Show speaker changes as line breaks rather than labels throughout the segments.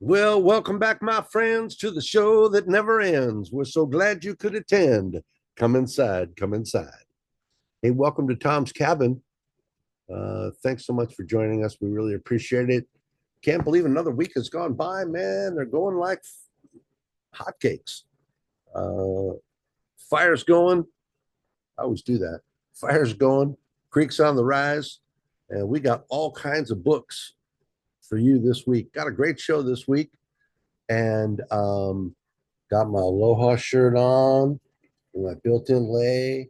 Well, welcome back, my friends, to the show that never ends. We're so glad you could attend. Come inside, come inside. Hey, welcome to Tom's Cabin. Thanks so much for joining us. We really appreciate it. Can't believe another week has gone by, man. They're going like hotcakes. Fire's going. I always do that. Fire's going. Creek's on the rise. And we got all kinds of books for you this week. Got a great show this week. And got my Aloha shirt on, my built-in lay. A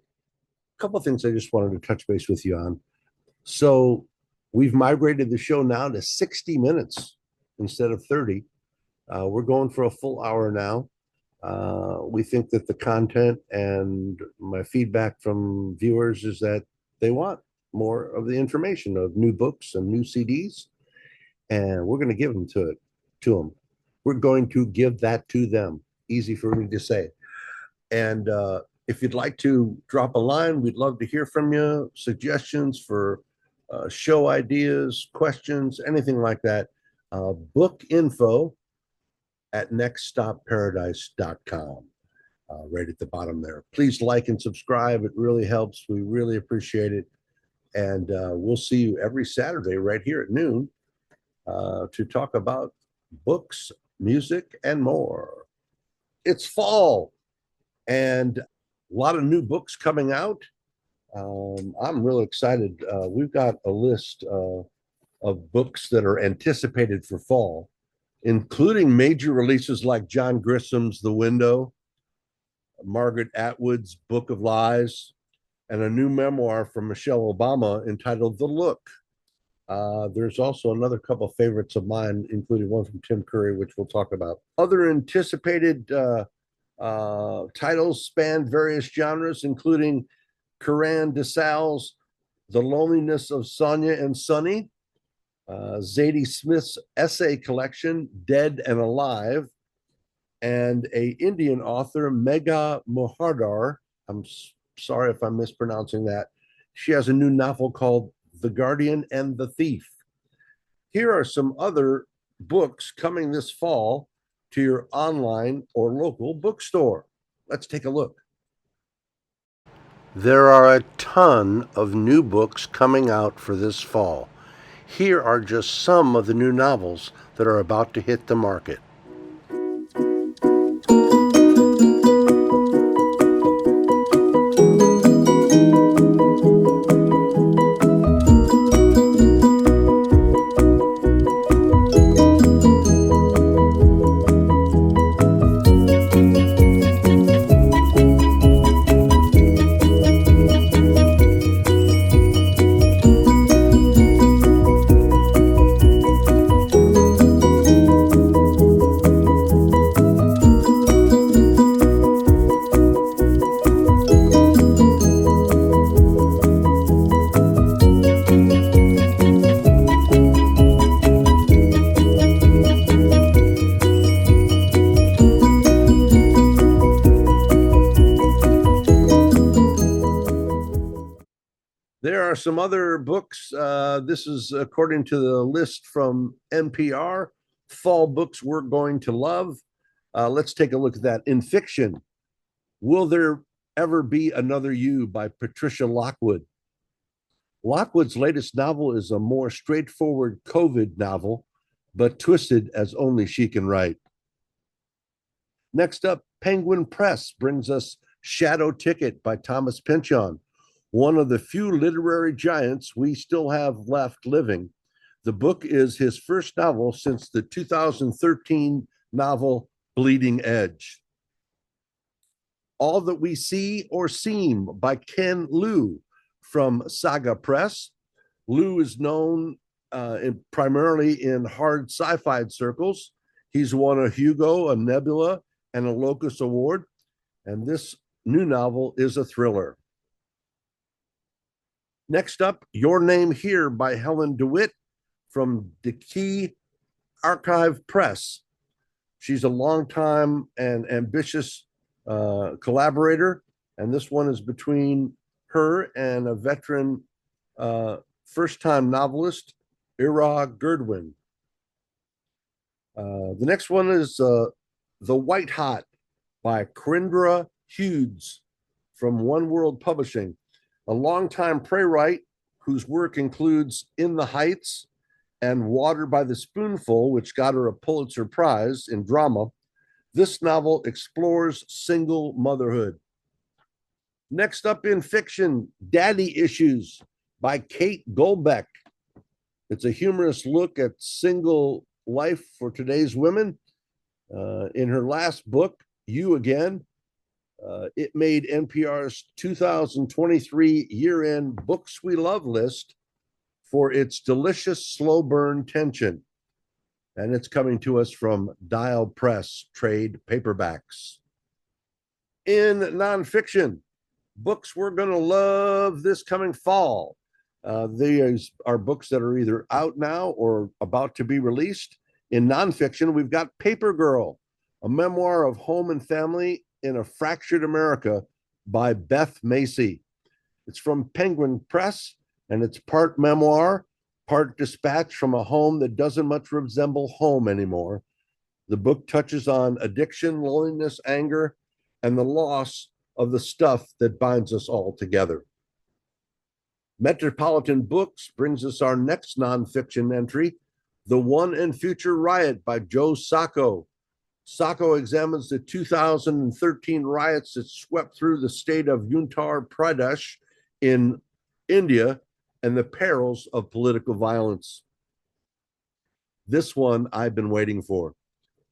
couple of things I just wanted to touch base with you on. So we've migrated the show now to 60 minutes instead of 30. We're going for a full hour now. We think that the content and my feedback from viewers is that they want more of the information of new books and new CDs, and we're going to give them to them. We're going to give that to them. Easy for me to say. And if you'd like to drop a line, we'd love to hear from you. Suggestions for show ideas, questions, anything like that. Book info at nextstopparadise.com. Right at the bottom there. Please like and subscribe. It really helps. We really appreciate it. And we'll see you every Saturday right here at noon to talk about books, music, and more. It's fall and a lot of new books coming out. I'm really excited. We've got a list of books that are anticipated for fall, including major releases like John Grissom's The Window, Margaret Atwood's Book of Lies, and a new memoir from Michelle Obama entitled The Look. There's also another couple of favorites of mine, including one from Tim Curry, which we'll talk about. Other anticipated titles span various genres, including Karan Desal's The Loneliness of Sonia and Sonny, Zadie Smith's essay collection, Dead and Alive, and a Indian author, Megha Mohardar. I'm sorry if I'm mispronouncing that. She has a new novel called The Guardian and the Thief. Here are some other books coming this fall to your online or local bookstore. Let's take a look. There are a ton of new books coming out for this fall. Here are just some of the new novels that are about to hit the market. There are some other books. This is according to the list from NPR, fall books we're going to love. Let's take a look at that. In fiction, Will There Ever Be Another You by Patricia Lockwood. Lockwood's latest novel is a more straightforward COVID novel, but twisted as only she can write. Next up, Penguin Press brings us Shadow Ticket by Thomas Pynchon, one of the few literary giants we still have left living. The book is his first novel since the 2013 novel Bleeding Edge. All That We See or Seem by Ken Liu from Saga Press. Liu is known primarily in hard sci-fi circles. He's won a Hugo, a Nebula, and a Locus Award. And this new novel is a thriller. Next up, Your Name Here by Helen DeWitt from DeKey Archive Press. She's a longtime and ambitious collaborator, and this one is between her and a veteran first-time novelist, Ira Girdwin. The next one is The White Hot by Corindra Hughes from One World Publishing, a longtime playwright whose work includes In the Heights and Water by the Spoonful, which got her a Pulitzer Prize in drama. This novel explores single motherhood. Next up in fiction, Daddy Issues by Kate Goldbeck. It's a humorous look at single life for today's women. In her last book, You Again, it made NPR's 2023 year-end Books We Love list for its delicious slow burn tension. And it's coming to us from Dial Press trade paperbacks. In nonfiction, books we're going to love this coming fall. These are books that are either out now or about to be released. In nonfiction, we've got Paper Girl, a memoir of home and family in a fractured America by Beth Macy. It's from Penguin Press, and it's part memoir, part dispatch from a home that doesn't much resemble home anymore. The book touches on addiction, loneliness, anger, and the loss of the stuff that binds us all together. Metropolitan Books brings us our next nonfiction entry, The One and Future Riot by Joe Sacco. Sacco examines the 2013 riots that swept through the state of Uttar Pradesh in India and the perils of political violence. This one I've been waiting for.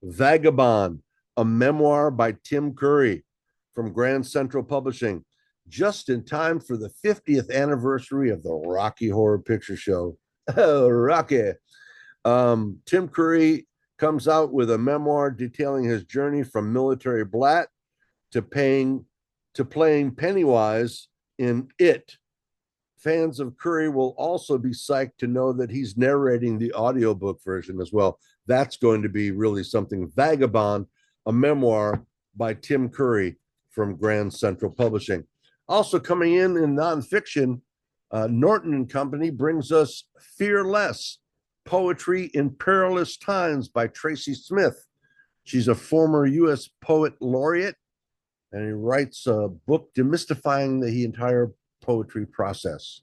Vagabond, a memoir by Tim Curry from Grand Central Publishing, just in time for the 50th anniversary of the Rocky Horror Picture Show. Oh, Rocky. Tim Curry comes out with a memoir detailing his journey from military blat to playing Pennywise in It. Fans of Curry will also be psyched to know that he's narrating the audiobook version as well. That's going to be really something. Vagabond, a memoir by Tim Curry from Grand Central Publishing. Also coming in nonfiction, Norton and Company brings us Fearless, Poetry in Perilous Times by Tracy Smith. She's a former U.S. Poet Laureate, and he writes a book demystifying the entire poetry process.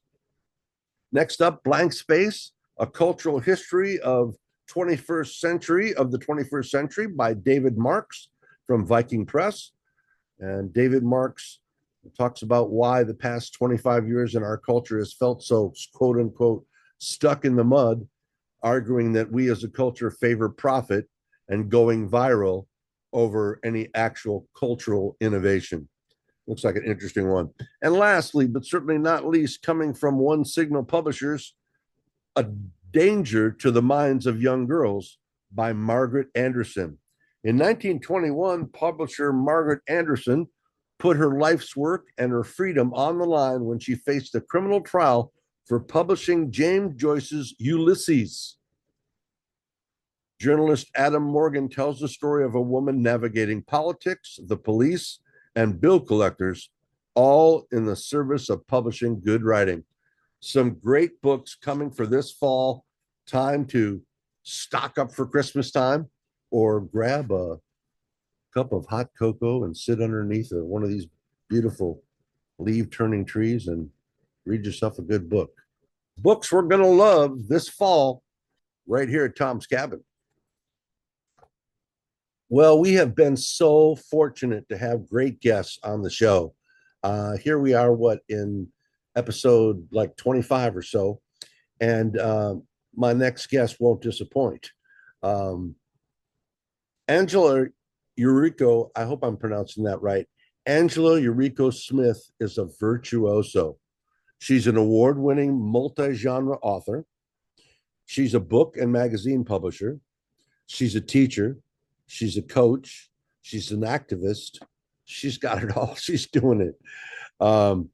Next up, Blank Space, A Cultural History of the 21st Century by David Marks from Viking Press. And David Marks talks about why the past 25 years in our culture has felt so, quote unquote, stuck in the mud, arguing that we as a culture favor profit and going viral over any actual cultural innovation. Looks like an interesting one. And lastly, but certainly not least, coming from One Signal Publishers, A Danger to the Minds of Young Girls by Margaret Anderson. In 1921, publisher Margaret Anderson put her life's work and her freedom on the line when she faced a criminal trial for publishing James Joyce's Ulysses. Journalist Adam Morgan tells the story of a woman navigating politics, the police, and bill collectors, all in the service of publishing good writing. Some great books coming for this fall. Time to stock up for Christmas time, or grab a cup of hot cocoa and sit underneath one of these beautiful leaf-turning trees and read yourself a good book. Books we're going to love this fall right here at Tom's Cabin. Well, we have been so fortunate to have great guests on the show. Here we are, in episode like 25 or so, and my next guest won't disappoint. Angela Yuriko, I hope I'm pronouncing that right. Angela Yuriko Smith is a virtuoso. She's an award-winning multi-genre author. She's a book and magazine publisher. She's a teacher. She's a coach. She's an activist. She's got it all. She's doing it. Um,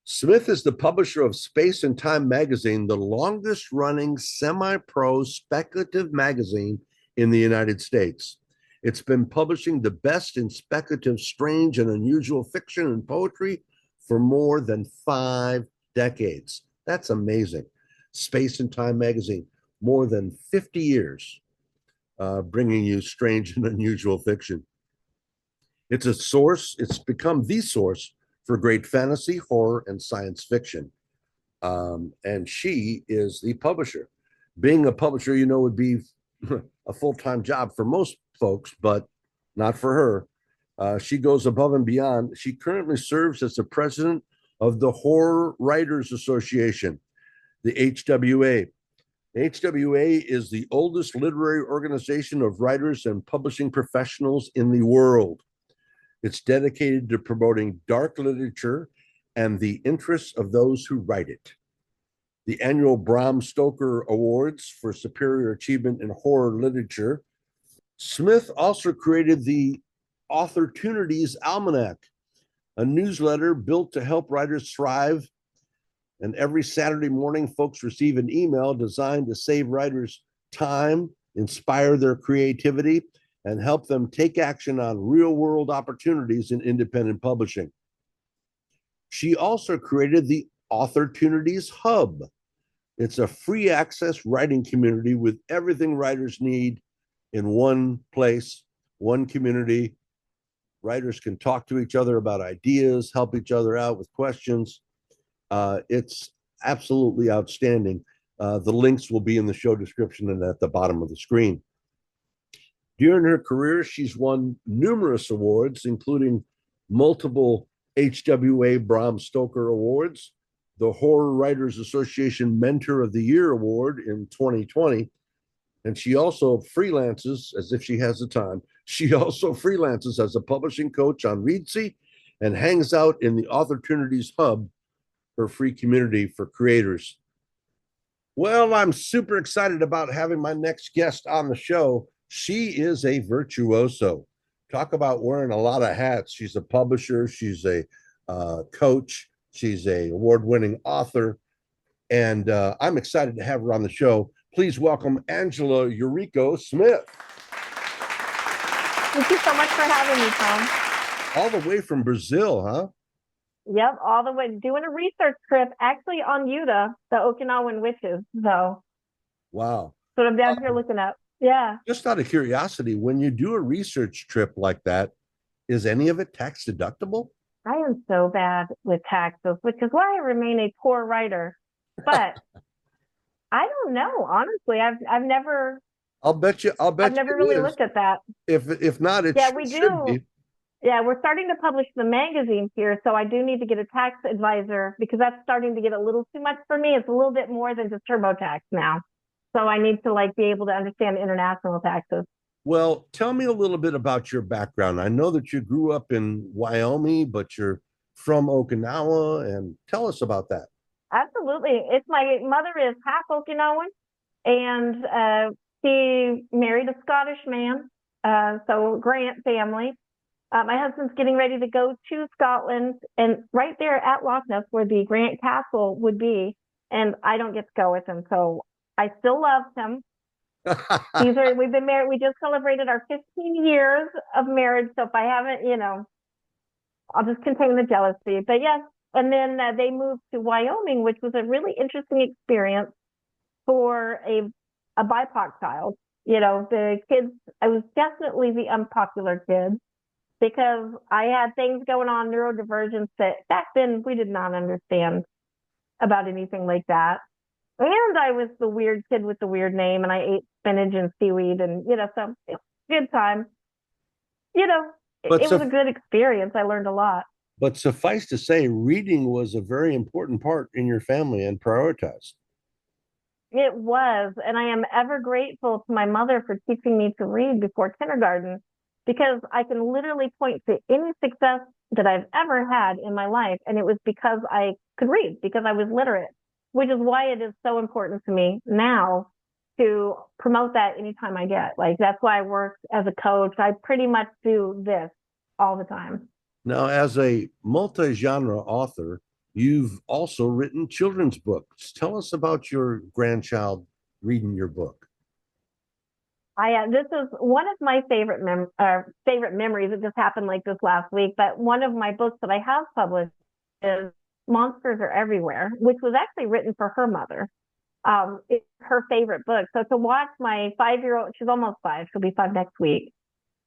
Smith is the publisher of Space and Time magazine, the longest running semi pro speculative magazine in the United States. It's been publishing the best in speculative, strange, and unusual fiction and poetry for more than 5 decades. That's amazing. Space and Time magazine, more than 50 years, bringing you strange and unusual fiction. It's a source, it's become the source for great fantasy, horror, and science fiction. And she is the publisher. Being a publisher, would be a full time job for most folks, but not for her. She goes above and beyond. She currently serves as the president of the Horror Writers Association, the HWA. The HWA is the oldest literary organization of writers and publishing professionals in the world. It's dedicated to promoting dark literature and the interests of those who write it. The annual Bram Stoker Awards for Superior Achievement in Horror Literature. Smith also created the Authortunities Almanac, a newsletter built to help writers thrive. And every Saturday morning, folks receive an email designed to save writers time, inspire their creativity, and help them take action on real-world opportunities in independent publishing. She also created the Authortunities Hub. It's a free access writing community with everything writers need in one place, one community. Writers can talk to each other about ideas, help each other out with questions. It's absolutely outstanding. The links will be in the show description and at the bottom of the screen. During her career, she's won numerous awards, including multiple HWA Bram Stoker Awards, the Horror Writers Association Mentor of the Year Award in 2020. And she also freelances, as if she has the time, she also freelances as a publishing coach on Readsy and hangs out in the Authortunities Hub, her free community for creators. Well, I'm super excited about having my next guest on the show. She is a virtuoso. Talk about wearing a lot of hats. She's a publisher, she's a coach, she's a award-winning author, and I'm excited to have her on the show. Please welcome Angela Yuriko Smith.
Thank you so much for having me, Tom.
All the way from Brazil, huh?
Yep, all the way doing a research trip actually on Yuta, the Okinawan witches. So,
wow.
So I'm down here looking up. Yeah.
Just out of curiosity, when you do a research trip like that, is any of it tax deductible?
I am so bad with taxes, which is why I remain a poor writer. But I don't know, honestly. I've never.
I'll bet you.
I've never really looked at that.
If not, it
we
should
do.
be.
Yeah, we're starting to publish the magazines here, so I do need to get a tax advisor because that's starting to get a little too much for me. It's a little bit more than just TurboTax now. So I need to be able to understand international taxes.
Well, tell me a little bit about your background. I know that you grew up in Wyoming, but you're from Okinawa, and tell us about that.
Absolutely. My mother is half Okinawan, and she married a Scottish man, so Grant family. My husband's getting ready to go to Scotland, and right there at Loch Ness, where the Grant Castle would be, and I don't get to go with him, so I still love him. We've been married. We just celebrated our 15 years of marriage, so if I haven't, I'll just contain the jealousy. But yes, and then they moved to Wyoming, which was a really interesting experience for a BIPOC child. The kids, I was definitely the unpopular kid, because I had things going on, neurodivergence, that back then we did not understand about anything like that. And I was the weird kid with the weird name, and I ate spinach and seaweed, and, so it was a good time. It was a good experience. I learned a lot.
But suffice to say, reading was a very important part in your family and prioritized.
It was, and I am ever grateful to my mother for teaching me to read before kindergarten, because I can literally point to any success that I've ever had in my life, and it was because I could read, because I was literate, which is why it is so important to me now to promote that anytime I get. Like, that's why I work as a coach. I pretty much do this all the time.
Now, as a multi-genre author, you've also written children's books. Tell us about your grandchild reading your book.
This is one of my favorite memories. It just happened like this last week. But one of my books that I have published is Monsters Are Everywhere, which was actually written for her mother. It's her favorite book. So to watch my 5-year-old, she's almost 5, she'll be 5 next week,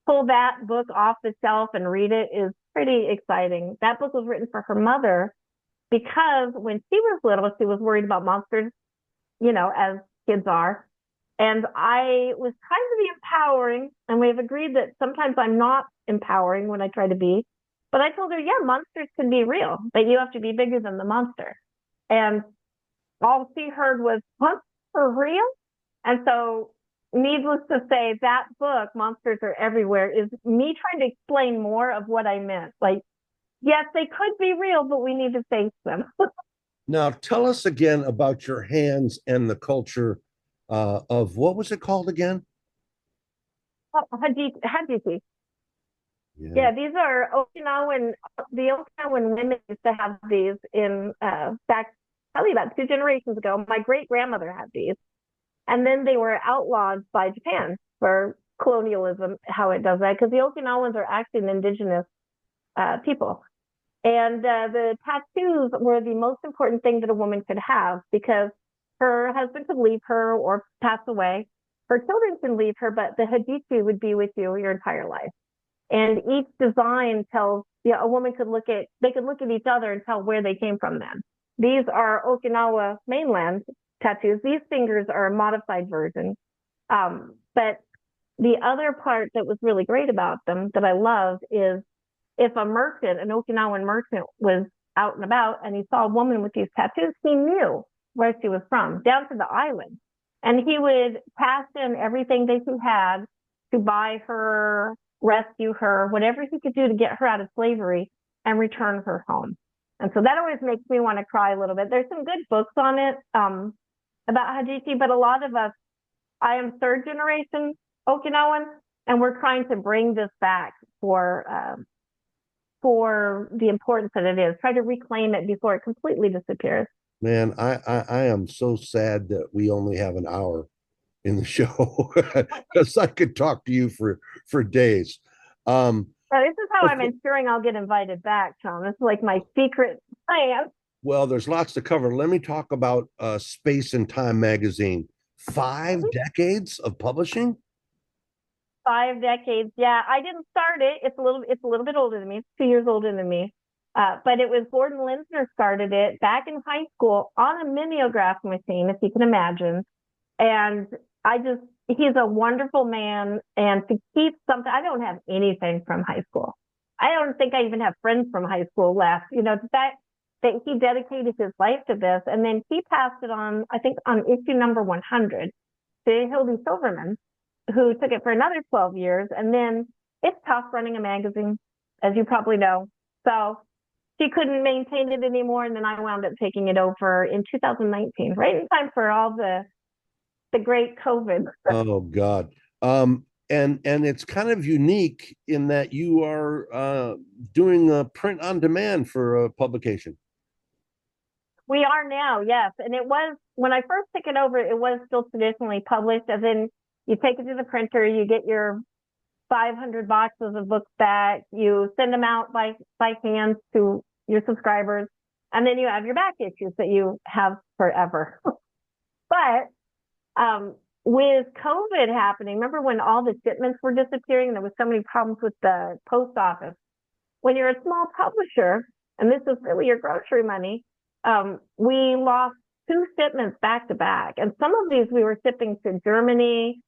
pull that book off the shelf and read it is pretty exciting. That book was written for her mother because when she was little, she was worried about monsters, as kids are. And I was trying to be empowering, and we've agreed that sometimes I'm not empowering when I try to be. But I told her, yeah, monsters can be real, but you have to be bigger than the monster. And all she heard was, monsters are real? And so, needless to say, that book, Monsters Are Everywhere, is me trying to explain more of what I meant. Like, yes, they could be real, but we need to face them.
Now, tell us again about your hands and the culture of what was it called again?
Hajiti.
Yeah.
Yeah, these are Okinawan. The Okinawan women used to have these in back probably about 2 generations ago. My great grandmother had these, and then they were outlawed by Japan for colonialism. How it does that, because the Okinawans are actually an indigenous people, and the tattoos were the most important thing that a woman could have because her husband could leave her or pass away. Her children can leave her, but the hajiti would be with you your entire life. And each design tells, a woman could look at each other and tell where they came from then. These are Okinawa mainland tattoos. These fingers are a modified version. But the other part that was really great about them that I love is if a merchant, an Okinawan merchant, was out and about and he saw a woman with these tattoos, he knew where she was from, down to the island. And he would pass in everything that he had to buy her, rescue her, whatever he could do to get her out of slavery and return her home. And so that always makes me want to cry a little bit. There's some good books on it about Hajiti, but a lot of us, I am 3rd generation Okinawan, and we're trying to bring this back for the importance that it is. Try to reclaim it before it completely disappears.
Man, I am so sad that we only have an hour in the show because I could talk to you for days.
So this is how I'm ensuring I'll get invited back, Tom. This is like my secret plan.
Well, there's lots to cover. Let me talk about Space and Time magazine. 5 decades of publishing.
5 decades. Yeah, I didn't start it. It's a little bit older than me. It's 2 years older than me. But it was Gordon Linsner started it back in high school on a mimeograph machine, if you can imagine. And he's a wonderful man. And to keep something, I don't have anything from high school. I don't think I even have friends from high school left. The fact that he dedicated his life to this, and then he passed it on, I think, on issue number 100 to Hildy Silverman, who took it for another 12 years. And then it's tough running a magazine, as you probably know. So she couldn't maintain it anymore. And then I wound up taking it over in 2019, right in time for all the great COVID.
Oh God. And it's kind of unique in that you are doing a print on demand for a publication.
We are now, yes. And it was, when I first took it over, it was still traditionally published, as in you take it to the printer, you get your 500 boxes of books back, you send them out by hand to your subscribers, and then you have your back issues that you have forever. But with COVID happening, remember when all the shipments were disappearing and there was so many problems with the post office? When you're a small publisher, and this is really your grocery money, we lost 2 shipments back to back. And some of these we were shipping to Germany,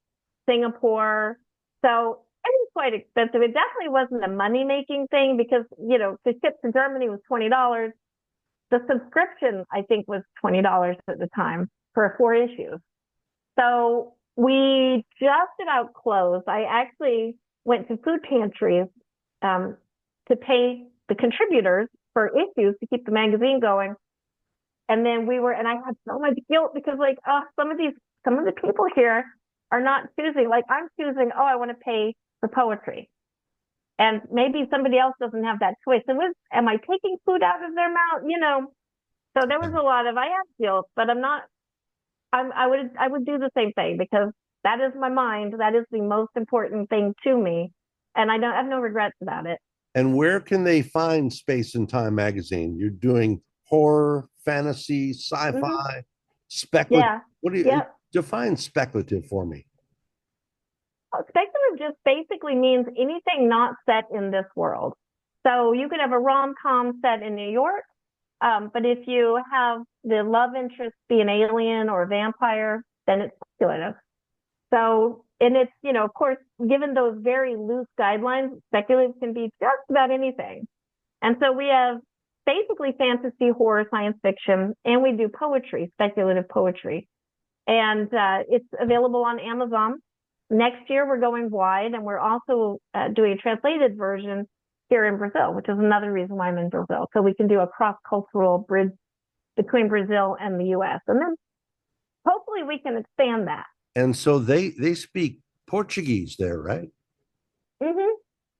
Singapore. So it was quite expensive. It definitely wasn't a money-making thing because, to ship to Germany was $20. The subscription, I think, was $20 at the time for 4 issues. So we just about closed. I actually went to food pantries to pay the contributors for issues to keep the magazine going. And then and I had so much guilt because some of these some of the people here are not choosing. Like I'm choosing, oh, I want to pay for poetry. And maybe somebody else doesn't have that choice. And am I taking food out of their mouth? So there was a lot of, I have guilt, but I would do the same thing because that is my mind. That is the most important thing to me. And I have no regrets about it.
And where can they find Space and Time magazine? You're doing horror, fantasy, sci-fi, speculative.
Yeah.
What do you
Yeah.
define speculative for me?
Speculative just basically means anything not set in this world. So you could have a rom-com set in New York, but if you have the love interest be an alien or a vampire, then it's speculative. So, and it's, of course, given those very loose guidelines, speculative can be just about anything. And so we have basically fantasy, horror, science fiction, and we do poetry, speculative poetry. And it's available on Amazon. Next year, we're going wide, and we're also doing a translated version here in Brazil, which is another reason why I'm in Brazil. So we can do a cross-cultural bridge between Brazil and the U.S. And then hopefully we can expand that.
And so they speak Portuguese there, right?
Mm-hmm.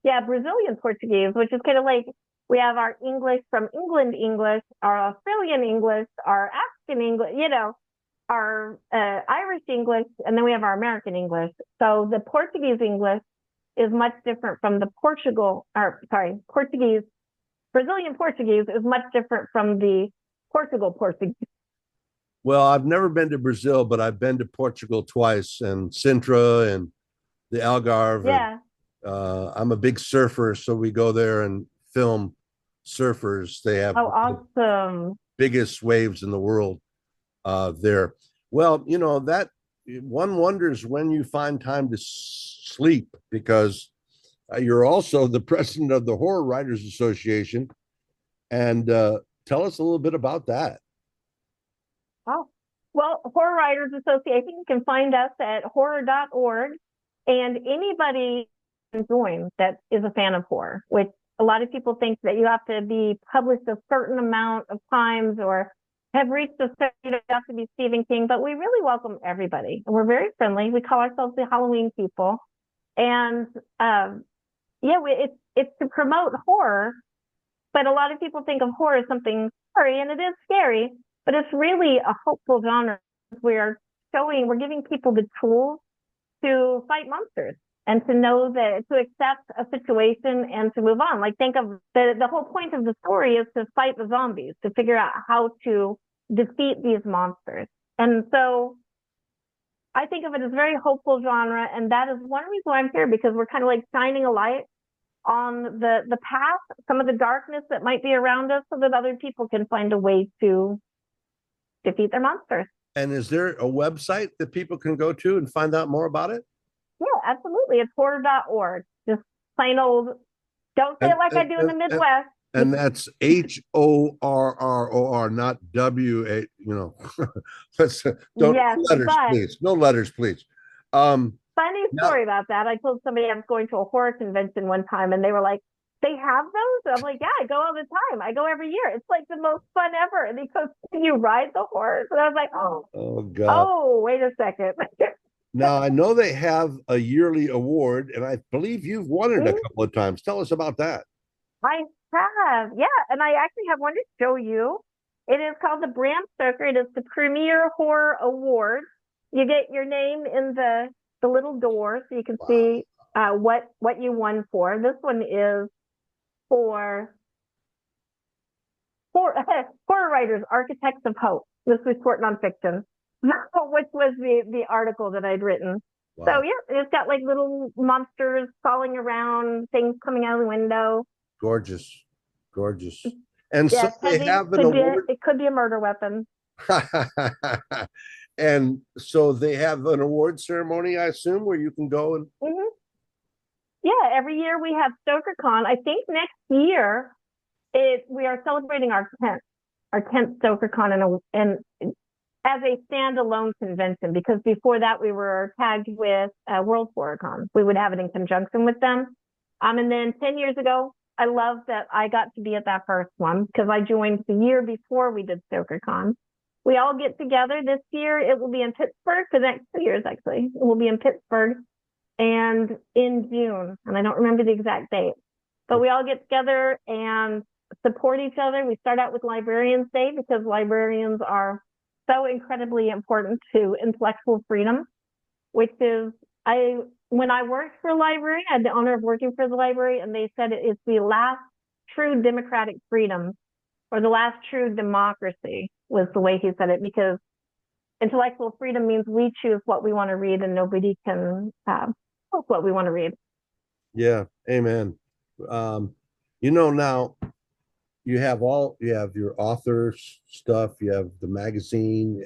Yeah, Brazilian Portuguese, which is kind of like we have our English from England English, our Australian English, our African English, our Irish English, and then we have our American English. So the Portuguese English is much different from the Portuguese. Brazilian Portuguese is much different from the Portugal Portuguese.
Well, I've never been to Brazil, but I've been to Portugal twice, and Sintra and the Algarve.
Yeah.
And, I'm a big surfer, so we go there and film surfers. They have
awesome
biggest waves in the world there. Well, that one wonders when you find time to sleep, because you're also the president of the Horror Writers Association. And tell us a little bit about that.
Oh, well, Horror Writers Association, you can find us at horror.org. And anybody can join that is a fan of horror, which a lot of people think that you have to be published a certain amount of times or have reached a certain, you have to be Stephen King, but we really welcome everybody. And we're very friendly. We call ourselves the Halloween people. And it's to promote horror, but a lot of people think of horror as something scary, and it is scary, but it's really a hopeful genre. We're giving people the tools to fight monsters and to know that, to accept a situation and to move on. Like, think of the whole point of the story is to fight the zombies, to figure out how to defeat these monsters. And so I think of it as a very hopeful genre. And that is one reason why I'm here, because we're kind of like shining a light on the path, some of the darkness that might be around us, so that other people can find a way to defeat their monsters.
And is there a website that people can go to and find out more about it?
Yeah, absolutely. It's horror.org. Just plain old, don't say it like I do in the Midwest.
And that's HORROR, not WA, let's don't letters, please. No letters, please.
Funny story about that. I told somebody I was going to a horror convention one time, and they were like, "They have those?" I'm like, "Yeah, I go all the time. I go every year. It's like the most fun ever." And he goes, "Can you ride the horse?" And I was like, "Oh God. Oh, wait a second."
Now, I know they have a yearly award, and I believe you've won it a couple of times. Tell us about that.
I have, yeah. And I actually have one to show you. It is called the Bram Stoker. It is the Premier Horror Award. You get your name in the little door so you can see what you won for. This one is for Horror Writers, Architects of Hope. This was short nonfiction, which was the article that I'd written. Wow. So yeah, it's got like little monsters falling around, things coming out of the window.
Gorgeous. And
yeah,
so they have an award.
It could be a murder weapon.
And so they have an award ceremony, I assume, where you can go and.
Mm-hmm. Yeah, every year we have StokerCon. I think next year we are celebrating our 10th StokerCon and as a standalone convention, because before that we were tagged with World HorrorCon. We would have it in conjunction with them. And then 10 years ago, I love that I got to be at that first one because I joined the year before we did StokerCon. We all get together this year. It will be in Pittsburgh for the next 2 years, actually. It will be in Pittsburgh and in June, and I don't remember the exact date. But we all get together and support each other. We start out with Librarians Day because librarians are so incredibly important to intellectual freedom, which is when I worked for a library, I had the honor of working for the library, and they said it's the last true democratic freedom, or the last true democracy was the way he said it, because intellectual freedom means we choose what we want to read and nobody can help what we want to read.
Yeah, amen. Um, now you have your author stuff, you have the magazine,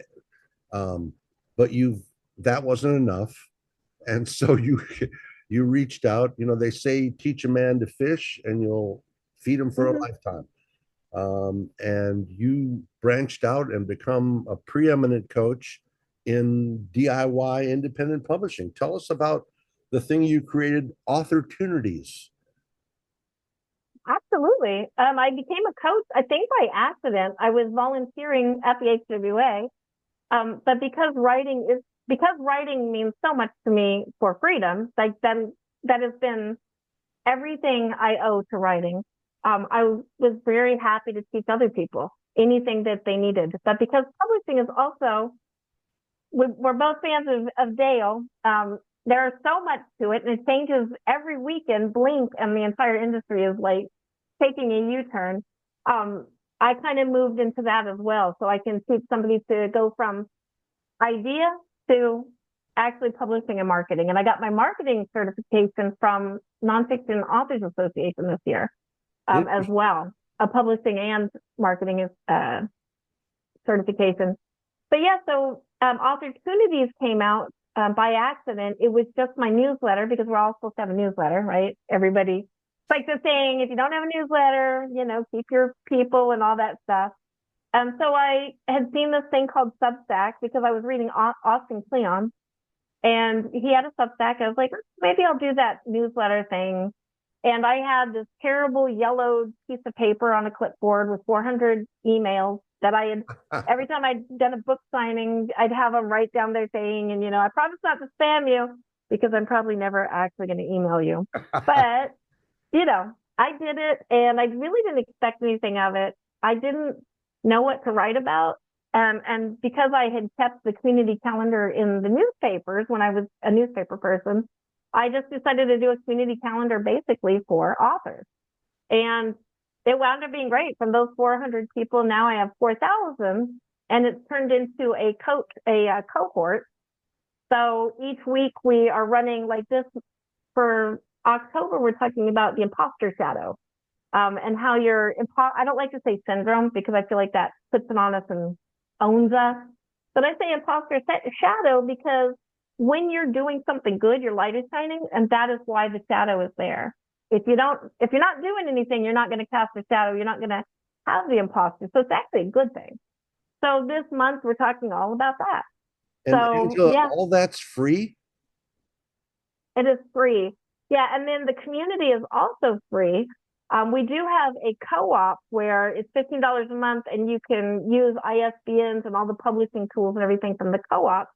but that wasn't enough. And so you reached out. They say teach a man to fish and you'll feed him for a lifetime. And you branched out and become a preeminent coach in DIY independent publishing. Tell us about the thing you created, Authortunities.
Absolutely. I became a coach, I think by accident. I was volunteering at the HWA, but because writing means so much to me for freedom, like that has been everything I owe to writing. I was very happy to teach other people anything that they needed. But because publishing is also, we're both fans of Dale. There's so much to it, and it changes every week and blink, and the entire industry is like taking a U-turn. I kind of moved into that as well, so I can teach somebody to go from idea to actually publishing and marketing. And I got my marketing certification from Nonfiction Authors Association this year as well, a publishing and marketing certification. But yeah, so Authortunities came out by accident. It was just my newsletter, because we're all supposed to have a newsletter, right? Everybody, it's like the saying, if you don't have a newsletter, keep your people and all that stuff. So I had seen this thing called Substack because I was reading Austin Kleon, and he had a Substack. I was like, maybe I'll do that newsletter thing. And I had this terrible yellowed piece of paper on a clipboard with 400 emails that I had, every time I'd done a book signing, I'd have them write down their thing. And, I promise not to spam you, because I'm probably never actually going to email you. But, I did it, and I really didn't expect anything of it. I didn't know what to write about. And because I had kept the community calendar in the newspapers when I was a newspaper person, I just decided to do a community calendar basically for authors. And it wound up being great. From those 400 people, now I have 4,000, and it's turned into a cohort. So each week we are running like this. For October, we're talking about the imposter shadow, and how I don't like to say syndrome, because I feel like that puts it on us and owns us. But I say imposter shadow because when you're doing something good, your light is shining, and that is why the shadow is there. If you're not doing anything, you're not going to cast a shadow. You're not going to have the imposter. So it's actually a good thing. So this month we're talking all about that.
And
so
Angela,
yeah,
all that's free?
it is free. Yeah, and then the community is also free. We do have a co-op where it's $15 a month, and you can use ISBNs and all the publishing tools and everything from the co-op.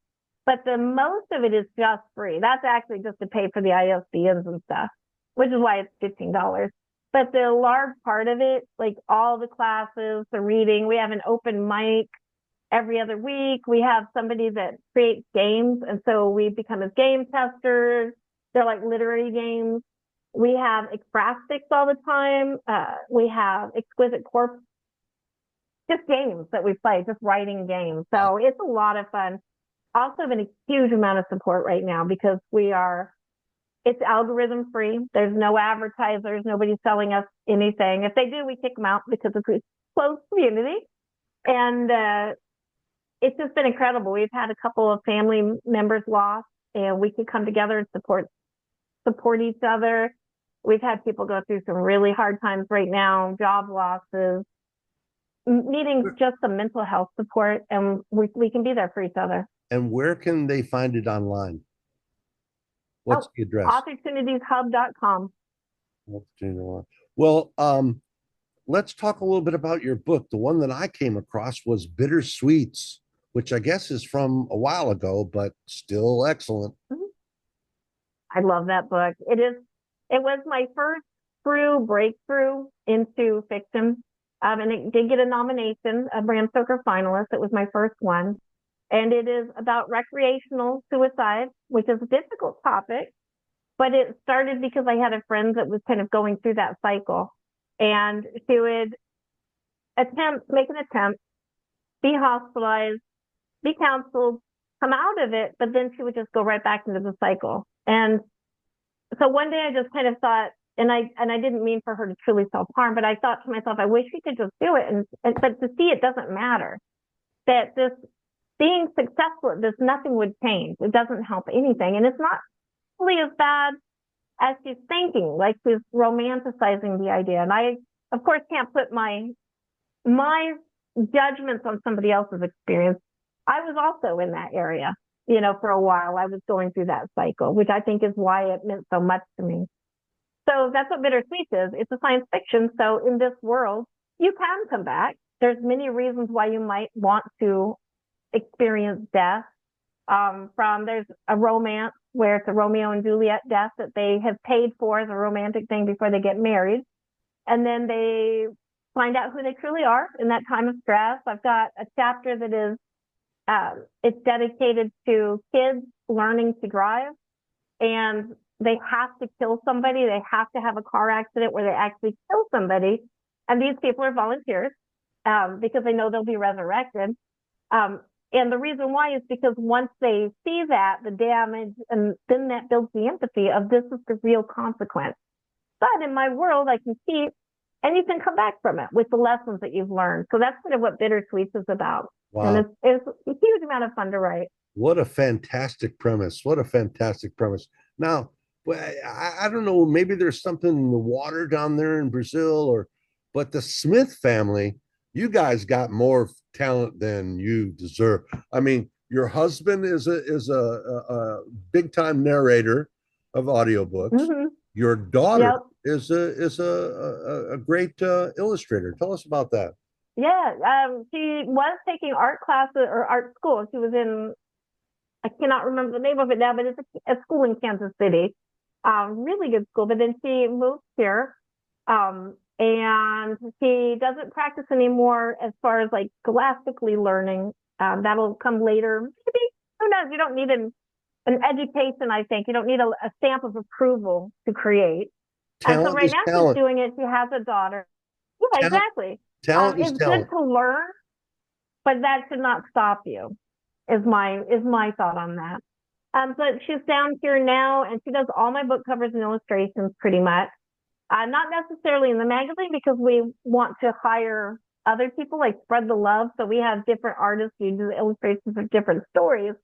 But the most of it is just free. That's actually just to pay for the ISBNs and stuff, which is why it's $15. But the large part of it, like all the classes, the reading, we have an open mic every other week. We have somebody that creates games, and so we become as game testers. They're like literary games. We have ekphrastics all the time. We have exquisite corpse, just games that we play, just writing games. So it's a lot of fun. Also been a huge amount of support right now, because it's algorithm free. There's no advertisers. Nobody's selling us anything. If they do, we kick them out, because it's a closed community. And it's just been incredible. We've had a couple of family members lost, and we can come together and support each other. We've had people go through some really hard times right now, job losses, needing just some mental health support, and we can be there for each other.
And where can they find it online? What's the address?
Authortunitieshub.com.
Well, let's talk a little bit about your book. The one that I came across was Bittersweets, which I guess is from a while ago, but still excellent.
Mhm. I love that book. It was my first true breakthrough into fiction. And it did get a nomination, a Bram Stoker finalist. It was my first one. And it is about recreational suicide, which is a difficult topic, but it started because I had a friend that was kind of going through that cycle. And she would make an attempt, be hospitalized, be counseled, come out of it, but then she would just go right back into the cycle. And so one day I just kind of thought, and I didn't mean for her to truly self-harm, but I thought to myself, I wish we could just do it. But to see it doesn't matter. That this being successful at this, nothing would change. It doesn't help anything. And it's not really as bad as she's thinking, like she's romanticizing the idea. And I, of course, can't put my judgments on somebody else's experience. I was also in that area, for a while. I was going through that cycle, which I think is why it meant so much to me. So that's what Bittersweet is. It's a science fiction. So in this world, you can come back. There's many reasons why you might want to experience death. There's a romance where it's a Romeo and Juliet death that they have paid for as a romantic thing before they get married. And then they find out who they truly are in that time of stress. I've got a chapter that is, it's dedicated to kids learning to drive, and they have to kill somebody. They have to have a car accident where they actually kill somebody. And these people are volunteers, because they know they'll be resurrected. And the reason why is because once they see that, the damage, and then that builds the empathy of this is the real consequence. But in my world, I can see, and you can come back from it with the lessons that you've learned. So that's kind of what Bittersweets is about.
Wow.
And it's a huge amount of fun to write.
What a fantastic premise. What a fantastic premise. Now, I don't know, maybe there's something in the water down there in Brazil, but the Smith family, you guys got more talent than you deserve. I mean, your husband is a big time narrator of audiobooks.
Mm-hmm.
Your daughter
Yep.
is a great illustrator. Tell us about that.
Yeah. She was taking art classes or art school. She was in, I cannot remember the name of it now, but it's a school in Kansas City. Really good school. But then she moved here. And she doesn't practice anymore as far as like scholastically learning. That'll come later. Maybe, who knows? You don't need an education, I think. You don't need a stamp of approval to create. And so
Talent
right
is
now
talent.
she's doing it. She has a daughter. Yeah,
Talent,
exactly.
talent is
It's
talent.
good to learn, but that should not stop you, is my thought on that. But she's down here now, and she does all my book covers and illustrations pretty much. Not necessarily in the magazine, because we want to hire other people, like spread the love. So we have different artists who do the illustrations of different stories.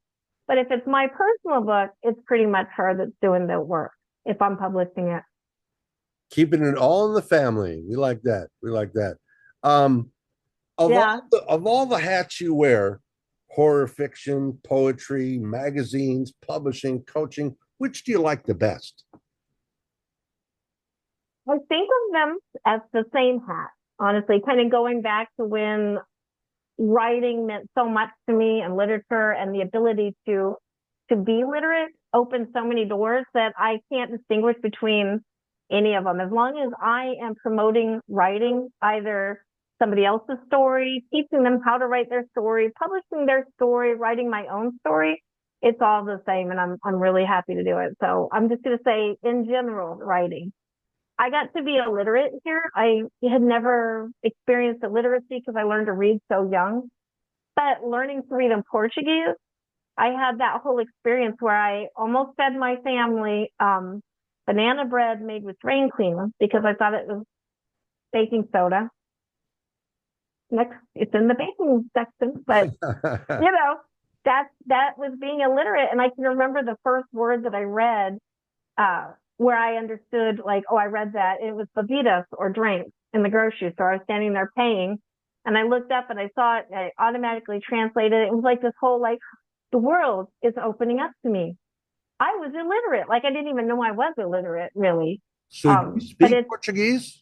But if it's my personal book, it's pretty much her that's doing the work if I'm publishing it.
Keeping it all in the family. We like that. We like that. Um,
Yeah.
of all the hats you wear, horror fiction, poetry, magazines, publishing, coaching, which do you like the best?
I think of them as the same hat, honestly, kind of going back to when writing meant so much to me, and literature, and the ability to be literate opened so many doors that I can't distinguish between any of them. As long as I am promoting writing, either somebody else's story, teaching them how to write their story, publishing their story, writing my own story, it's all the same, and I'm really happy to do it. So I'm just going to say, in general, writing. I got to be illiterate here. I had never experienced illiteracy because I learned to read so young. But learning to read in Portuguese, I had that whole experience where I almost fed my family banana bread made with drain cleaner because I thought it was baking soda. Next, it's in the baking section, but that was being illiterate. And I can remember the first word that I read, where I understood, like, oh, I read that. It was bebidas, or drinks, in the grocery store. I was standing there paying, and I looked up and I saw it, and I automatically translated it. It was like this whole, like, the world is opening up to me. I was illiterate. Like, I didn't even know I was illiterate, really.
So you
But
speak Portuguese?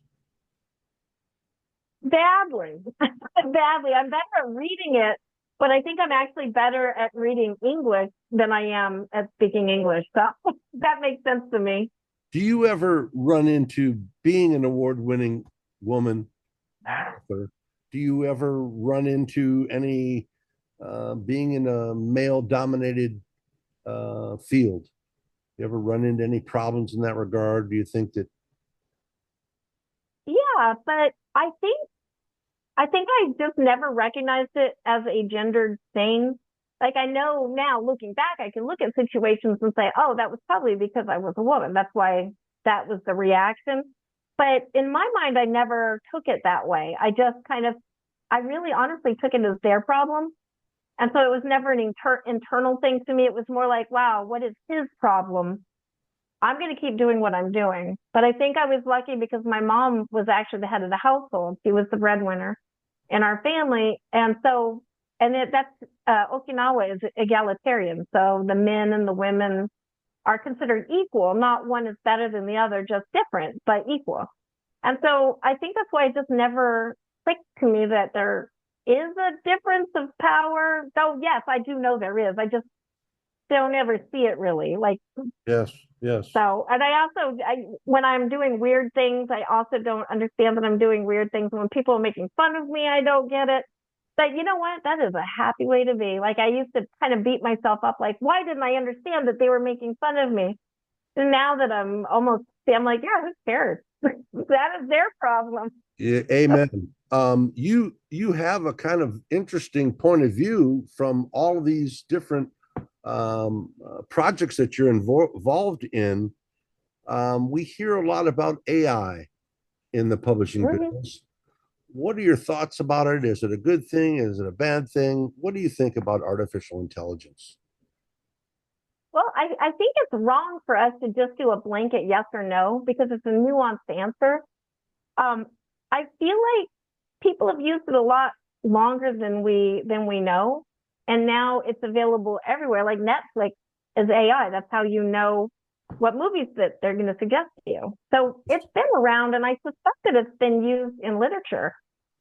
badly, badly. I'm better at reading it, but I think I'm actually better at reading English than I am at speaking English. So that makes sense to me.
Do you ever run into being an award-winning woman author? Do you ever run into any being in a male-dominated field? You ever run into any problems in that regard? Do you think that?
Yeah, but I think I just never recognized it as a gendered thing. Like I know now looking back, I can look at situations and say, oh, that was probably because I was a woman. That's why that was the reaction. But in my mind, I never took it that way. I just kind of, I really honestly took it as their problem. And so it was never an internal thing to me. It was more like, wow, what is his problem? I'm going to keep doing what I'm doing. But I think I was lucky because my mom was actually the head of the household. She was the breadwinner in our family. And so, Okinawa is egalitarian. So the men and the women are considered equal. Not one is better than the other, just different, but equal. And so I think that's why it just never clicked to me that there is a difference of power. Though, yes, I do know there is. I just don't ever see it really. Like,
Yes, yes.
so, and when I'm doing weird things, I also don't understand that I'm doing weird things. When people are making fun of me, I don't get it. But you know what? That is a happy way to be. Like I used to kind of beat myself up, like, why didn't I understand that they were making fun of me? And now that I'm like, yeah, who cares? That is their problem.
Yeah, amen. You have a kind of interesting point of view from all of these different projects that you're involved in. We hear a lot about AI in the publishing
Mhm.
business. What are your thoughts about it? Is it a good thing? Is it a bad thing? What do you think about artificial intelligence?
Well, I think it's wrong for us to just do a blanket yes or no because it's a nuanced answer. Um, I feel like people have used it a lot longer than we know, and now it's available everywhere. Like Netflix is AI. That's how you know what movies that they're going to suggest to you. So it's been around, and I suspect that it's been used in literature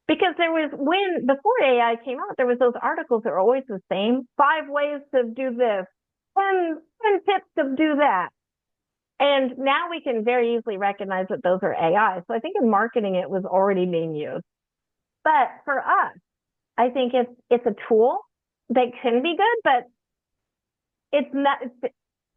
because before AI came out, there was those articles that were always the same: 5 ways to do this, 10 tips to do that. And now we can very easily recognize that those are AI. So I think in marketing, it was already being used. But for us, I think it's a tool that can be good, but it's not.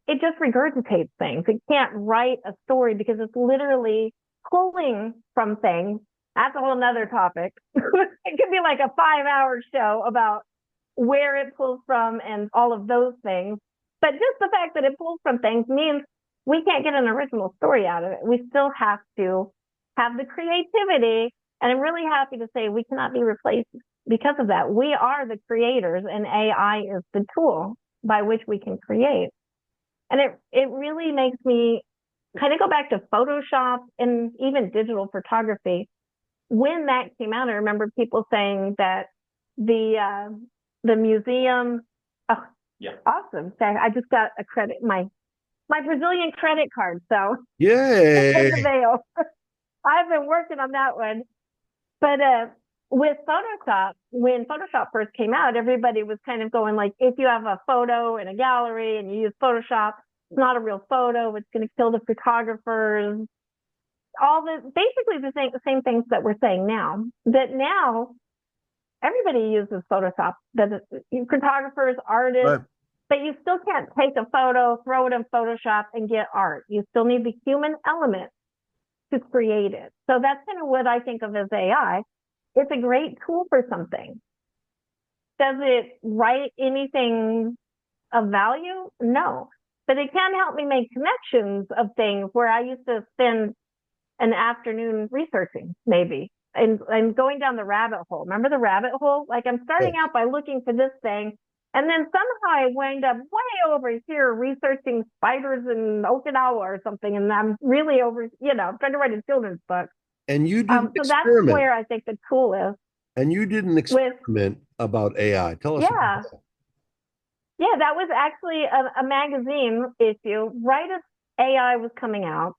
It just regurgitates things. It can't write a story because it's literally pulling from things. That's a whole nother topic. It could be like a 5-hour show about where it pulls from and all of those things. But just the fact that it pulls from things means we can't get an original story out of it. We still have to have the creativity. And I'm really happy to say we cannot be replaced because of that. We are the creators, and AI is the tool by which we can create. And it really makes me kind of go back to Photoshop and even digital photography. When that came out, I remember people saying that the museum. Oh, yeah, awesome! So I just got a credit my Brazilian credit card, so it paid the
Yay.
bill. I've been working on that one. But with Photoshop, when Photoshop first came out, everybody was kind of going like, if you have a photo in a gallery and you use Photoshop, it's not a real photo. It's going to kill the photographers. Basically the same things that we're saying now. That now everybody uses Photoshop. The photographers, artists,
But
but you still can't take a photo, throw it in Photoshop, and get art. You still need the human element to create it. So that's kind of what I think of as AI. It's a great tool for something. Does it write anything of value? No. But it can help me make connections of things where I used to spend an afternoon researching, maybe, and going down the rabbit hole. Remember the rabbit hole? Like I'm starting
yes.
out by looking for this thing, and then somehow I wind up way over here researching spiders in Okinawa or something, and I'm really I'm trying to write a children's book.
And you didn't
So that's
experiment.
where I think the tool is
And you didn't
with,
experiment about AI. Tell us about
yeah, yeah, that was actually a magazine issue right as AI was coming out.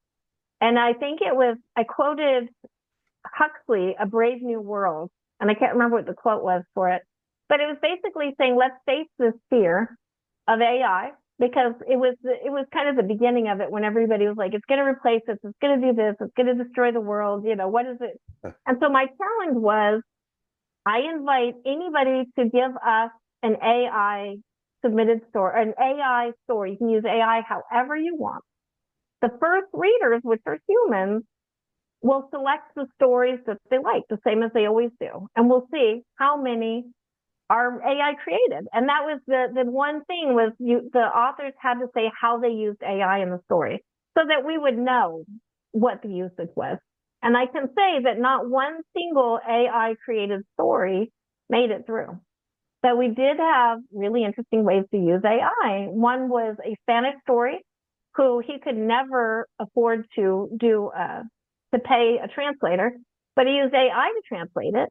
And I think I quoted Huxley, A Brave New World, and I can't remember what the quote was for it, but it was basically saying, let's face this fear of AI, because it was kind of the beginning of it when everybody was like, it's going to replace us, it's going to do this, it's going to destroy the world, what is it? And so my challenge was, I invite anybody to give us an AI submitted story, an AI story. You can use AI however you want. The first readers, which are humans, will select the stories that they like, the same as they always do. And we'll see how many are AI created. And that was the one thing was the authors had to say how they used AI in the story so that we would know what the usage was. And I can say that not one single AI created story made it through. But we did have really interesting ways to use AI. One was a Spanish story who he could never afford to to pay a translator, but he used AI to translate it.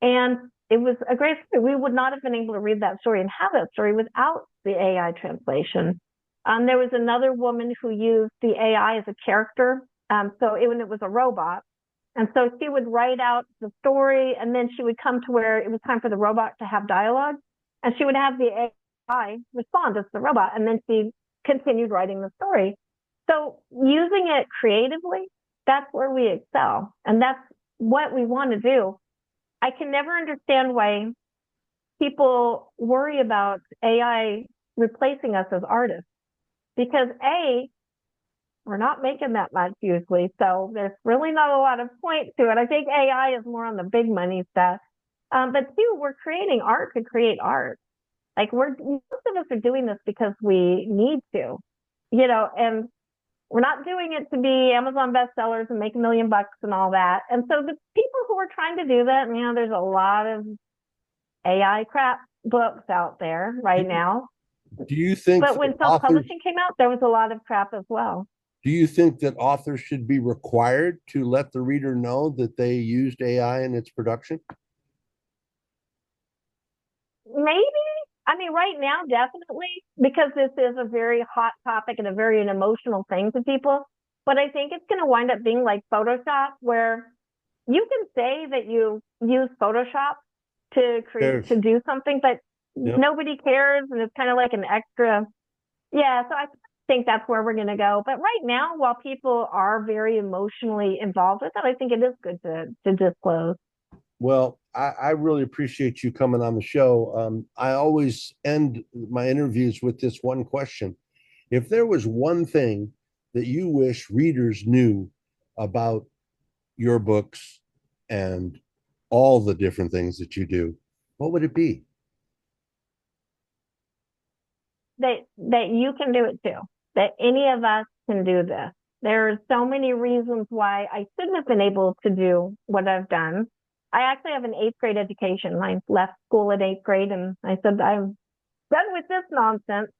And it was a great story. We would not have been able to read that story and have that story without the AI translation. There was another woman who used the AI as a character. So when it was a robot. And so she would write out the story, and then she would come to where it was time for the robot to have dialogue. And she would have the AI respond as the robot, and then she continued writing the story. So using it creatively, that's where we excel. And that's what we want to do. I can never understand why people worry about AI replacing us as artists, because we're not making that much usually. So there's really not a lot of point to it. I think AI is more on the big money stuff. But two, we're creating art to create art. Like most of us are doing this because we need to, and we're not doing it to be Amazon bestsellers and make $1 million and all that. And so the people who are trying to do that, there's a lot of AI crap books out there right now.
Do you think
But when self-publishing came out, there was a lot of crap as well.
Do you think that authors should be required to let the reader know that they used AI in its production?
Maybe. Right now, definitely, because this is a very hot topic and a very emotional thing to people. But I think it's going to wind up being like Photoshop, where you can say that you use Photoshop to create, to do something, but nobody cares. And it's kind of like an extra. Yeah. So I think that's where we're going to go. But right now, while people are very emotionally involved with it, I think it is good to disclose.
Well, I really appreciate you coming on the show. I always end my interviews with this one question. If there was one thing that you wish readers knew about your books and all the different things that you do, what would it be?
That you can do it too. That any of us can do this. There are so many reasons why I shouldn't have been able to do what I've done. I actually have an 8th grade education. I left school at 8th grade and I said, I'm done with this nonsense.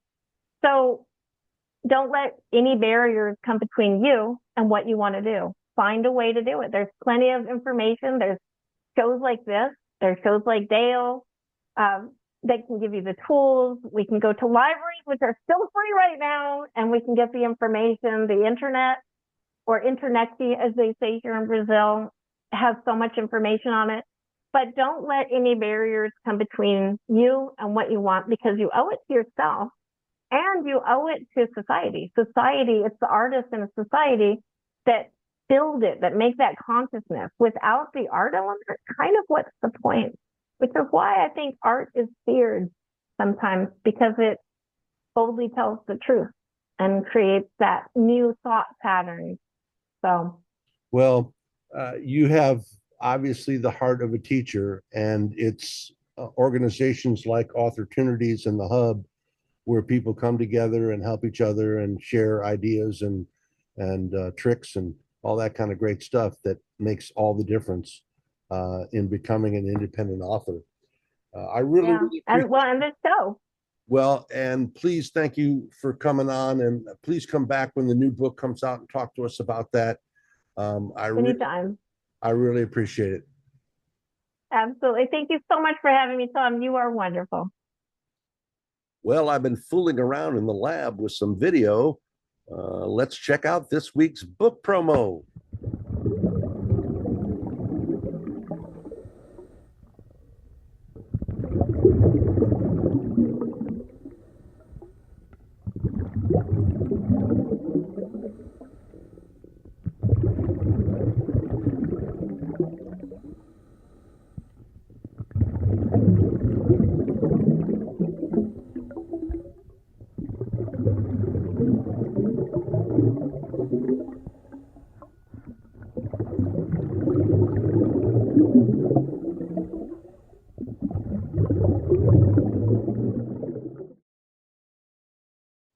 So don't let any barriers come between you and what you want to do. Find a way to do it. There's plenty of information. There's shows like this. There's shows like Dale that can give you the tools. We can go to libraries, which are still free right now, and we can get the information. The internet, or interneti, as they say here in Brazil, has so much information on it. But don't let any barriers come between you and what you want, because you owe it to yourself and you owe it to society. Society, it's the artists in a society that build it, that make that consciousness. Without the art element, kind of what's the point? Which is why I think art is feared sometimes, because it boldly tells the truth and creates that new thought pattern. So,
well, you have obviously the heart of a teacher, and it's organizations like Authortunities and the Hub where people come together and help each other and share ideas and tricks and all that kind of great stuff that makes all the difference in becoming an independent author. I really, really
and this show.
Well, and please, thank you for coming on, and please come back when the new book comes out and talk to us about that.
Anytime.
I really appreciate it.
Absolutely. Thank you so much for having me, Tom. You are wonderful.
Well, I've been fooling around in the lab with some video. Let's check out this week's book promo.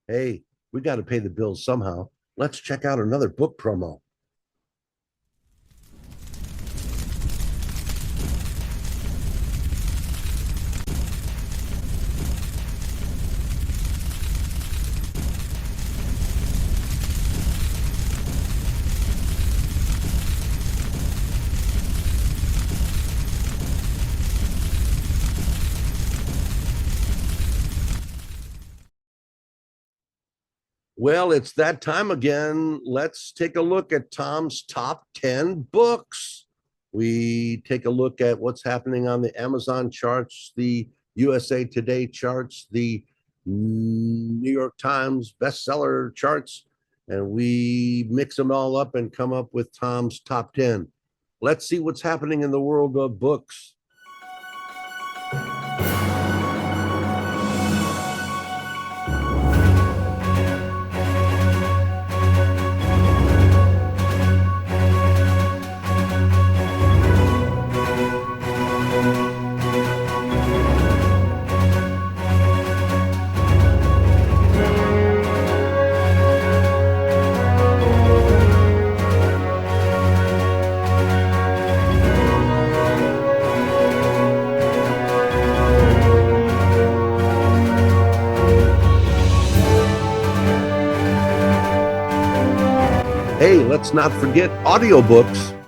Hey, we got to pay the bills somehow. Let's check out another book promo. Well, it's that time again. Let's take a look at Tom's top 10 books. We take a look at what's happening on the Amazon charts, the USA Today charts, the New York Times bestseller charts, and we mix them all up and come up with Tom's top 10. Let's see what's happening in the world of books. Hey, let's not forget audiobooks.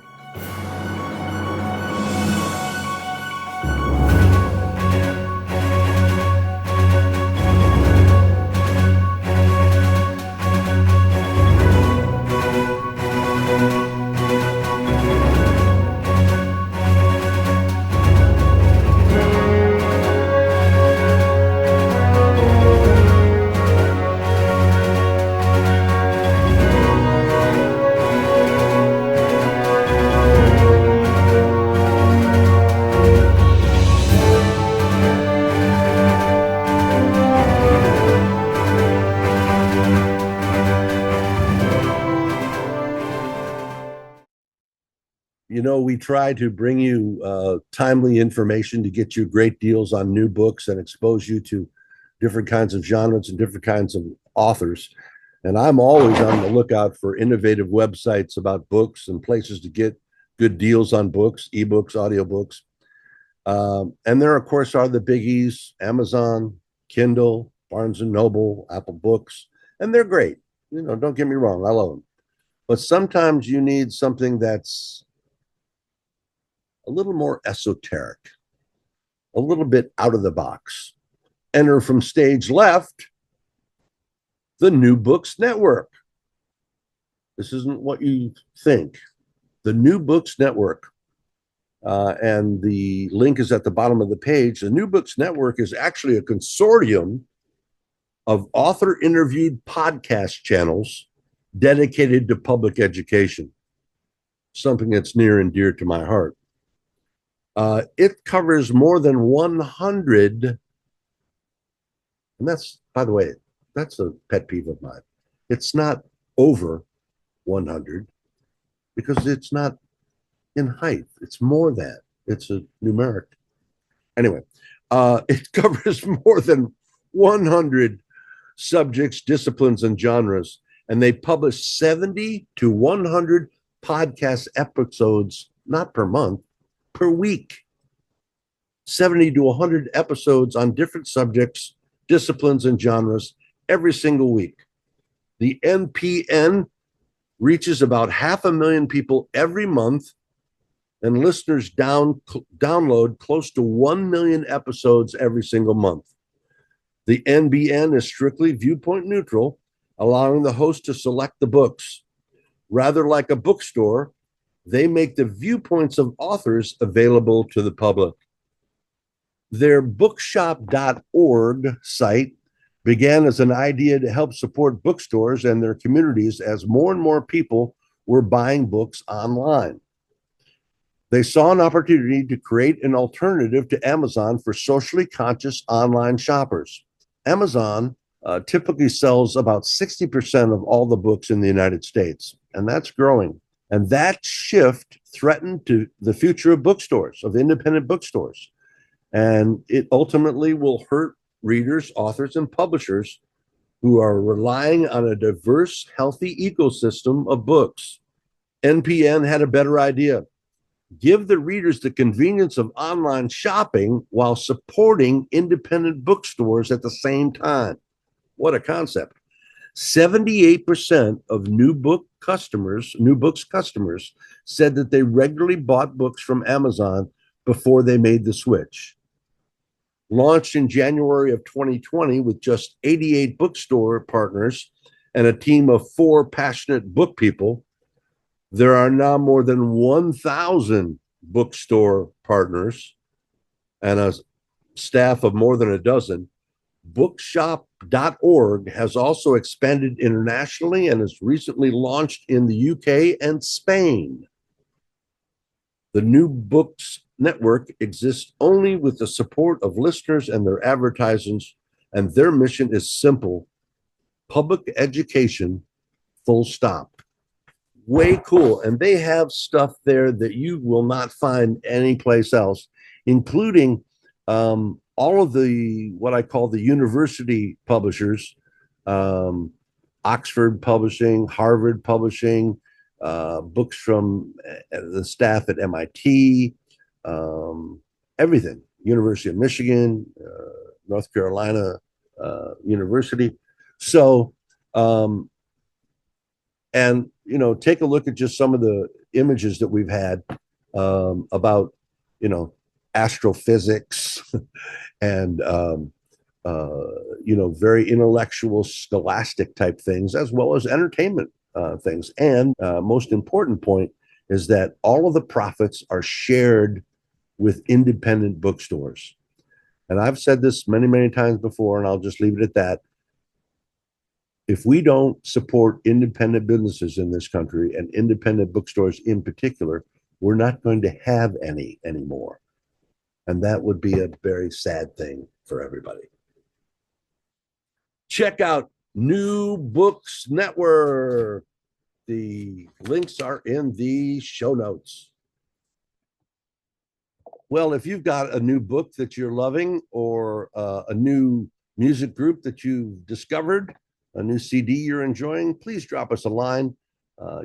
You know, we try to bring you timely information to get you great deals on new books and expose you to different kinds of genres and different kinds of authors. And I'm always on the lookout for innovative websites about books and places to get good deals on books, ebooks, audiobooks. And there, of course, are the biggies: Amazon, Kindle, Barnes and Noble, Apple Books, and they're great. You know, don't get me wrong, I love them. But sometimes you need something that's a little more esoteric, a little bit out of the box. Enter from stage left, the New Books Network. This isn't what you think. The New Books Network. And the link is at the bottom of the page. The New Books Network is actually a consortium of author-interviewed podcast channels dedicated to public education, something that's near and dear to my heart. It covers more than 100, and that's, by the way, that's a pet peeve of mine. It's not over 100 because it's not in height. It's more than. It's a numeric. Anyway, it covers more than 100 subjects, disciplines, and genres, and they publish 70 to 100 podcast episodes, not per month, per week. 70 to 100 episodes on different subjects, disciplines, and genres every single week. The NPN reaches about 500,000 people every month, and listeners download close to 1 million episodes every single month. The NBN is strictly viewpoint neutral, allowing the host to select the books. Rather like a bookstore, they make the viewpoints of authors available to the public. Their bookshop.org site began as an idea to help support bookstores and their communities as more and more people were buying books online. They saw an opportunity to create an alternative to Amazon for socially conscious online shoppers. Amazon typically sells about 60% of all the books in the United States, and that's growing. And that shift threatened to the future of bookstores, of independent bookstores. And it ultimately will hurt readers, authors, and publishers who are relying on a diverse, healthy ecosystem of books. NPN had a better idea. Give the readers the convenience of online shopping while supporting independent bookstores at the same time. What a concept. 78% of new books customers said that they regularly bought books from Amazon before they made the switch. Launched in January of 2020 with just 88 bookstore partners and a team of 4 passionate book people, there are now more than 1,000 bookstore partners and a staff of more than a dozen. Bookshop.org has also expanded internationally and has recently launched in the UK and Spain. The New Books Network exists only with the support of listeners and their advertisers, and their mission is simple: public education, full stop. Way cool. And they have stuff there that you will not find anyplace else, including all of the what I call the university publishers, Oxford Publishing, Harvard Publishing, books from the staff at MIT, everything. University of Michigan, North Carolina University. So, and take a look at just some of the images that we've had about astrophysics and very intellectual, scholastic type things, as well as entertainment things. And most important point is that all of the profits are shared with independent bookstores. And I've said this many, many times before, and I'll just leave it at that. If we don't support independent businesses in this country, and independent bookstores in particular, we're not going to have any anymore. And that would be a very sad thing for everybody. Check out New Books Network. The links are in the show notes. Well, if you've got a new book that you're loving, or a new music group that you've discovered, a new CD you're enjoying, please drop us a line.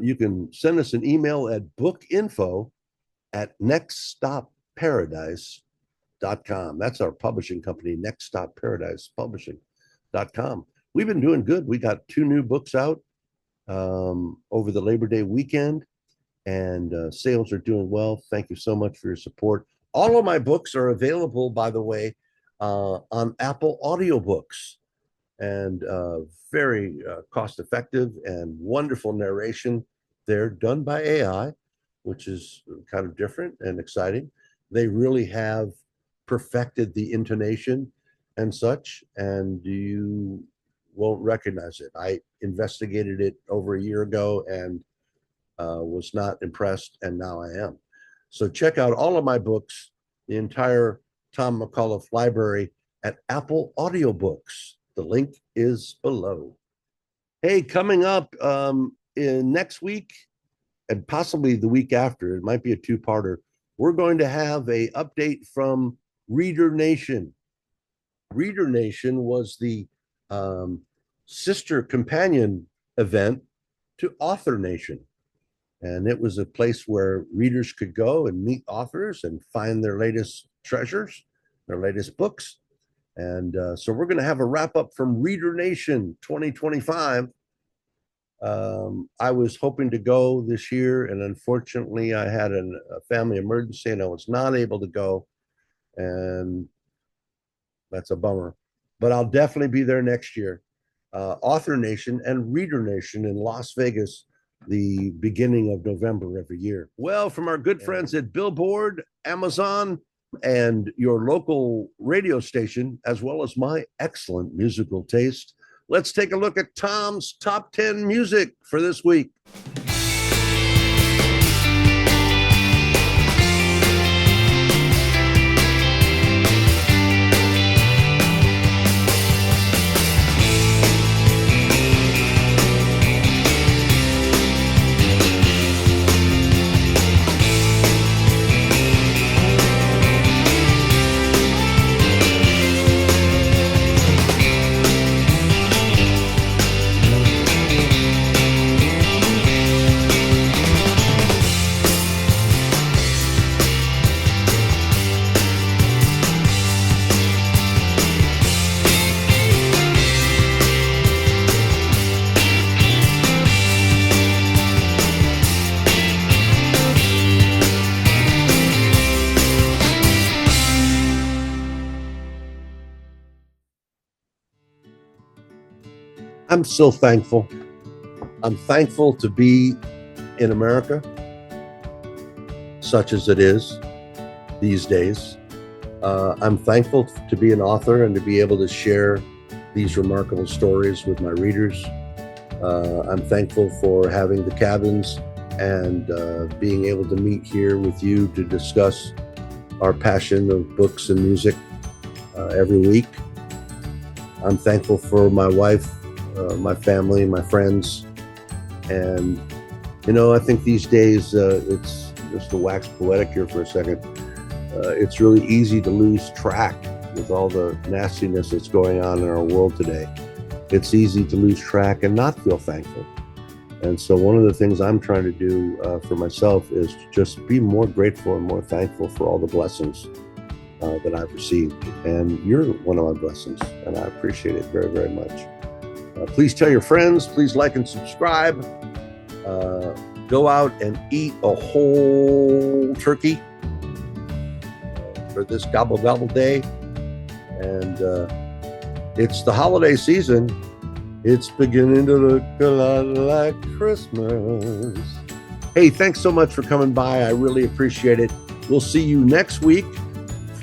You can send us an email at bookinfo@nextstopparadise.com. That's our publishing company, nextstopparadisepublishing.com. We've been doing good. We got 2 new books out over the Labor Day weekend, and sales are doing well. Thank you so much for your support. All of my books are available, by the way, on Apple Audiobooks, and very cost effective and wonderful narration. They're done by AI, which is kind of different and exciting. They really have perfected the intonation and such, and you won't recognize it. I investigated it over a year ago and was not impressed, and now I am. So check out all of my books, the entire Tom McAuliffe library, at Apple Audiobooks. The link is below. Hey, coming up in next week, and possibly the week after, it might be a 2-parter, we're going to have a update from Reader Nation. Reader Nation was the sister companion event to Author Nation. And it was a place where readers could go and meet authors and find their latest treasures, their latest books. And so we're going to have a wrap up from Reader Nation 2025. I was hoping to go this year, and unfortunately I had a family emergency and I was not able to go. And that's a bummer, but I'll definitely be there next year. Author Nation and Reader Nation in Las Vegas, the beginning of November every year. Well, from our good friends at Billboard, Amazon, and your local radio station, as well as my excellent musical taste. Let's take a look at Tom's top 10 music for this week. I'm so thankful. I'm thankful to be in America, such as it is these days. I'm thankful to be an author and to be able to share these remarkable stories with my readers. I'm thankful for having the cabins and being able to meet here with you to discuss our passion of books and music every week. I'm thankful for my wife, my family, my friends. And, I think these days, it's just to wax poetic here for a second. It's really easy to lose track with all the nastiness that's going on in our world today. It's easy to lose track and not feel thankful. And so one of the things I'm trying to do for myself is to just be more grateful and more thankful for all the blessings that I've received. And you're one of my blessings, and I appreciate it very, very much. Please tell your friends, please like and subscribe. Go out and eat a whole turkey for this gobble gobble day. And it's the holiday season. It's beginning to look a lot like Christmas. Hey, thanks so much for coming by. I really appreciate it. We'll see you next week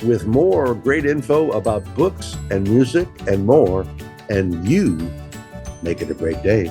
with more great info about books and music and more. And you make it a great day.